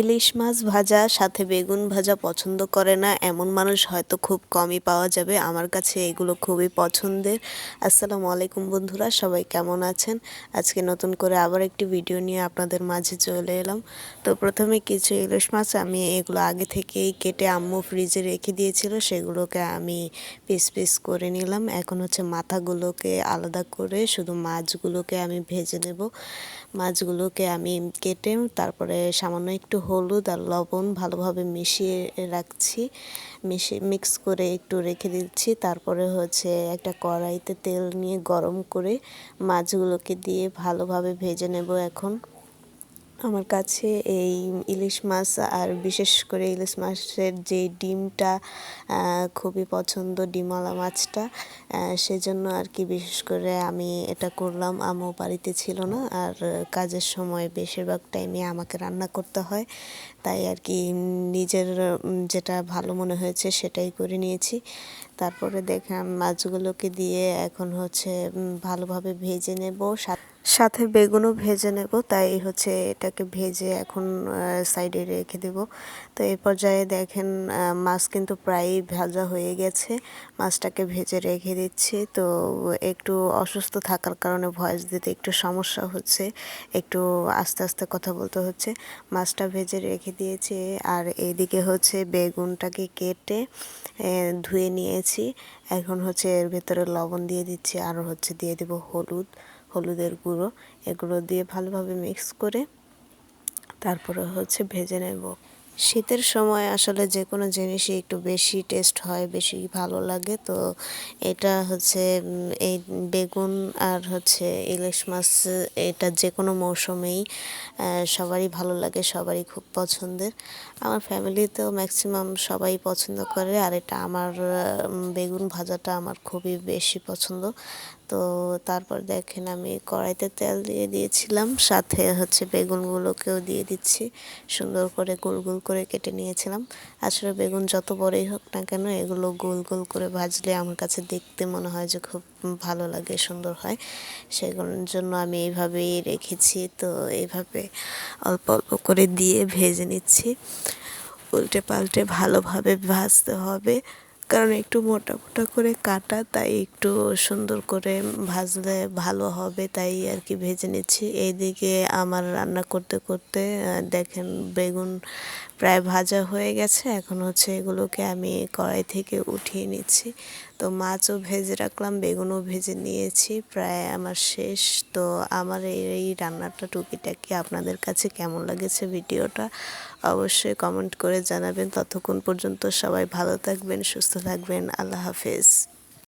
ইলিশ মাছ ভাজা সাথে বেগুন ভাজা পছন্দ করে না এমন মানুষ হয়তো খুব কমই পাওয়া যাবে। আমার কাছে এগুলো খুবই পছন্দের। আসসালামু আলাইকুম বন্ধুরা, সবাই কেমন আছেন? আজকে নতুন করে আবার একটি ভিডিও নিয়ে আপনাদের মাঝে চলে এলাম। তো প্রথমে কিছু ইলিশ মাছ আমি এগুলো আগে থেকেই কেটে আম্মু ফ্রিজে রেখে দিয়েছিল, সেগুলোকে আমি পিস পিস করে নিলাম। এখন হচ্ছে মাথাগুলোকে আলাদা করে শুধু মাছগুলোকে আমি ভেজে নেব। মাছগুলোকে আমি কেটে তারপরে সামান্য একটু হলুদ আর লবণ ভালোভাবে মিশিয়ে রাখছি, মিক্স করে একটু রেখে দিচ্ছি। তারপরে হচ্ছে একটা কড়াইতে তেল নিয়ে গরম করে মাছগুলোকে দিয়ে ভালোভাবে ভেজে নেব। এখন আমার কাছে এই ইলিশ মাছ আর বিশেষ করে ইলিশ মাছের যে ডিমটা খুবই পছন্দ, ডিমওয়ালা মাছটা, সেজন্য আর কি বিশেষ করে আমি এটা করলাম। আম্মু বাড়িতে ছিল না, আর কাজের সময় বেশিরভাগ টাইমে আমাকে রান্না করতে হয়, তাই আর কি নিজের যেটা ভালো মনে হয়েছে সেটাই করে নিয়েছি। তারপরে দেখেন মাছগুলোকে দিয়ে এখন হচ্ছে ভালোভাবে ভেজে নেব, সাথে বেগুনও ভেজে নেব। তাই হচ্ছে এটাকে ভেজে এখন সাইডে রেখে দেব। তো এই পর্যায়ে দেখেন মাছ কিন্তু প্রায়ই ভাজা হয়ে গেছে, মাছটাকে ভেজে রেখে দিচ্ছি। তো একটু অসুস্থ থাকার কারণে ভয়েস দিতে একটু সমস্যা হচ্ছে, একটু আস্তে আস্তে কথা বলতে হচ্ছে। মাছটা ভেজে রেখে দিয়েছি, আর এইদিকে হচ্ছে বেগুনটাকে কেটে ধুয়ে নিয়েছি। এখন হচ্ছে এর ভেতরে লবণ দিয়ে দিচ্ছি, আর হচ্ছে দিয়ে দেব হলুদের গুঁড়ো। এগুলো দিয়ে ভালোভাবে মিক্স করে তারপরে হচ্ছে ভেজে নেব। শীতের সময় আসলে যে কোনো জিনিসই একটু বেশি টেস্ট হয়, বেশি ভালো লাগে। তো এটা হচ্ছে এই বেগুন আর হচ্ছে ইলিশ মাছ, এটা যে কোনো মৌসুমেই সবারই ভালো লাগে, সবারই খুব পছন্দের। আমার ফ্যামিলিতেও ম্যাক্সিমাম সবাই পছন্দ করে, আর এটা আমার বেগুন ভাজাটা আমার খুবই বেশি পছন্দ। তো তারপর দেখেন আমি কড়াইতে তেল দিয়ে দিয়েছিলাম, সাথে হচ্ছে বেগুনগুলোকেও দিয়ে দিচ্ছি। সুন্দর করে গোল গোল করে কেটে নিয়েছিলাম। আসলে বেগুন যত বড়ই হোক না কেন, এগুলো গোল গোল করে ভাজলে আমার কাছে দেখতে মনে হয় যে খুব ভালো লাগে, সুন্দর হয়। সেগুলোর জন্য আমি এইভাবেই রেখেছি। তো এইভাবে অল্প অল্প করে দিয়ে ভেজে নিচ্ছি, উল্টে পাল্টে ভালোভাবে ভাজতে হবে, কারণ একটু মোটা মোটা করে কাটা, তাই একটু সুন্দর করে ভাজলে ভালো হবে, তাই আর কি ভেজে নিচ্ছি। এইদিকে আমার রান্না করতে করতে দেখেন বেগুন প্রায় ভাজা হয়ে গেছে। এখন হচ্ছে এগুলোকে আমি কড়াই থেকে উঠিয়ে নিচ্ছি। তো মাছও ভেজে রাখলাম, বেগুনও ভেজে নিয়েছি, প্রায় আমার শেষ। তো আমার এই রান্নাটা টুকিটাকি আপনাদের কাছে কেমন লেগেছে ভিডিওটা অবশ্যই কমেন্ট করে জানাবেন। ততক্ষণ পর্যন্ত সবাই ভালো থাকবেন, সুস্থ থাকবেন। আল্লাহ হাফেজ।